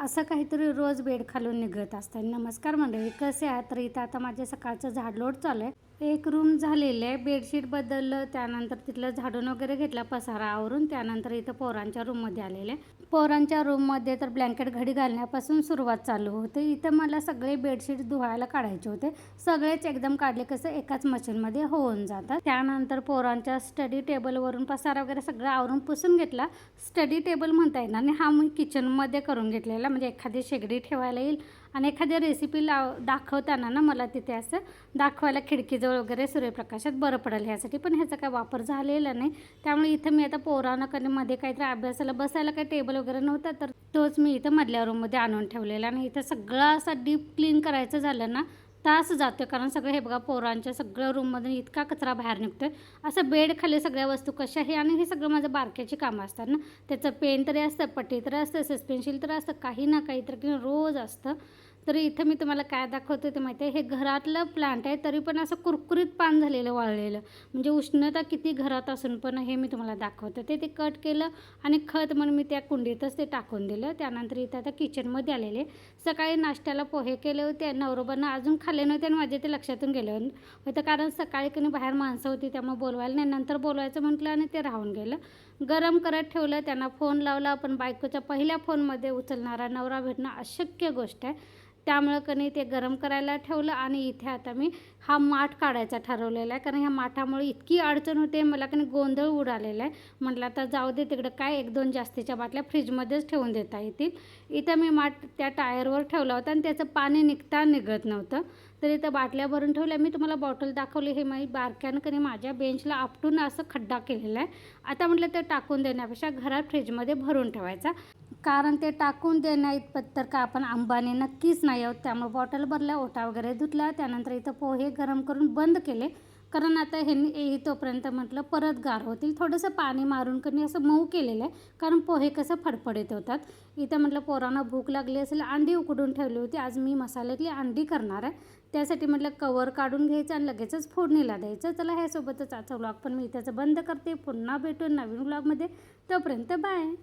असं काहीतरी रोज बेड खालून निघत असतं. नमस्कार मंडळी, कसे आहात? तर इथं आता माझ्या सकाळचं झाडलोट चालू आहे. एक रूम झालेलं आहे, बेडशीट बदललं, त्यानंतर तिथलं झाडून वगैरे घेतला, पसारा आवरून. त्यानंतर इथं पोरांच्या रूममध्ये आलेले. पोरांच्या रूममध्ये तर ब्लँकेट घडी घालण्यापासून सुरुवात चालू होते. इथं मला सगळे बेडशीट धुवायला काढायचे होते. सगळेच एकदम काढले कसं एकाच मशीनमध्ये होऊन जातात. त्यानंतर पोरांच्या स्टडी टेबलवरून पसारा वगैरे सगळं आवरून पुसून घेतला. स्टडी टेबल म्हणता येणार नाही, हा मी किचनमध्ये करून घेतलेला, म्हणजे एखादी शेगडी ठेवायला येईल आणि एखादी रेसिपी दाखवताना ना मला तिथे असं दाखवायला खिडकीजवळ वगैरे सूर्यप्रकाशात बरं पडेल ह्यासाठी. पण ह्याचा काय वापर झालेला नाही. त्यामुळे इथं मी आता पोरांना कधी मध्ये काहीतरी अभ्यासाला बसायला काही टेबल वगैरे नव्हता, तर तोच मी इथं मधल्या रूममध्ये आणून ठेवलेला. आणि इथं सगळं असं डीप क्लीन करायचं झालं ना तास जातो, कारण सगळं हे बघा पोरांच्या सगळं रूममधून इतका कचरा बाहेर निघतोय. असं बेड खाली सगळ्या वस्तू कशा आहे, आणि हे सगळं माझं बारक्याची कामं असतात ना. त्याचं पेन तरी असतं, पट्टी तर असतं, सस्पेन्शिल तर असतं, काही ना काही तर रोज असतं. तर इथं मी तुम्हाला काय दाखवते ते माहिती आहे, हे घरातलं प्लांट आहे, तरी पण असं कुरकुरीत पान झालेलं वाळलेलं, म्हणजे उष्णता किती घरात असून पण हे मी तुम्हाला दाखवते. ते कट केलं आणि खत म्हणून मी त्या कुंडीतच ते टाकून दिलं. त्यानंतर इथं आता किचनमध्ये आलेले. सकाळी नाश्त्याला पोहे केले होते, नवरोबांना अजून खाल्ले नव्हते आणि माझ्या ते लक्षातून गेलं होतं, कारण सकाळी कधी बाहेर माणसं होती त्यामुळे बोलवायला नाही, नंतर बोलवायचं म्हटलं आणि ते राहून गेलं. गरम करत ठेवलं, त्यांना फोन लावला, पण बायकोच्या पहिल्या फोनमध्ये उचलणारा नवरा भेटणं अशक्य गोष्ट आहे. त्यामुळं कणी ते गरम करायला ठेवलं आणि इथे आता मी हा माठ काढायचा ठरवलेला आहे, कारण ह्या माठामुळे इतकी अडचण होते, मला कणी गोंधळ उडालेला आहे. म्हटलं आता जाऊ दे तिकडं, काय 1-2 जास्तीच्या बाटल्या फ्रीजमध्येच ठेवून देता येतील. इथं मी माठ त्या टायरवर ठेवला होता आणि त्याचं पाणी निघत नव्हतं, तर इथं बाटल्या भरून ठेवल्या. मी तुम्हाला बॉटल दाखवली, हे मी बारक्यानं कणी माझ्या बेंचला आपटून असं खड्डा केलेला आहे. आता म्हटलं ते टाकून देण्यापेक्षा घरात फ्रीजमध्ये भरून ठेवायचा, कारण ते टाकून देण्या इतपत तर का आपण अंबानी नक्कीच नाही आहोत. त्यामुळे बॉटल भरल्या, ओटा वगैरे धुतला. त्यानंतर इथं पोहे गरम करून बंद केले, कारण आता ह्यांनी येईतोपर्यंत म्हटलं परत गार होतील. थोडंसं पाणी मारून कणी असं मऊ केलेलं आहे, कारण पोहे कसं फडफडीत होतात. इथं म्हटलं पोरांना भूक लागली असेल, अंडी उकडून ठेवली होती. आज मी मसाल्यातली अंडी करणार आहे, त्यासाठी म्हटलं कवर काढून घ्यायचं आणि लगेचच फोडणीला द्यायचं. चला ह्यासोबतच आजचा व्लॉग पण मी इथंच बंद करते. पुन्हा भेटून नवीन व्लॉगमध्ये, तोपर्यंत बाय.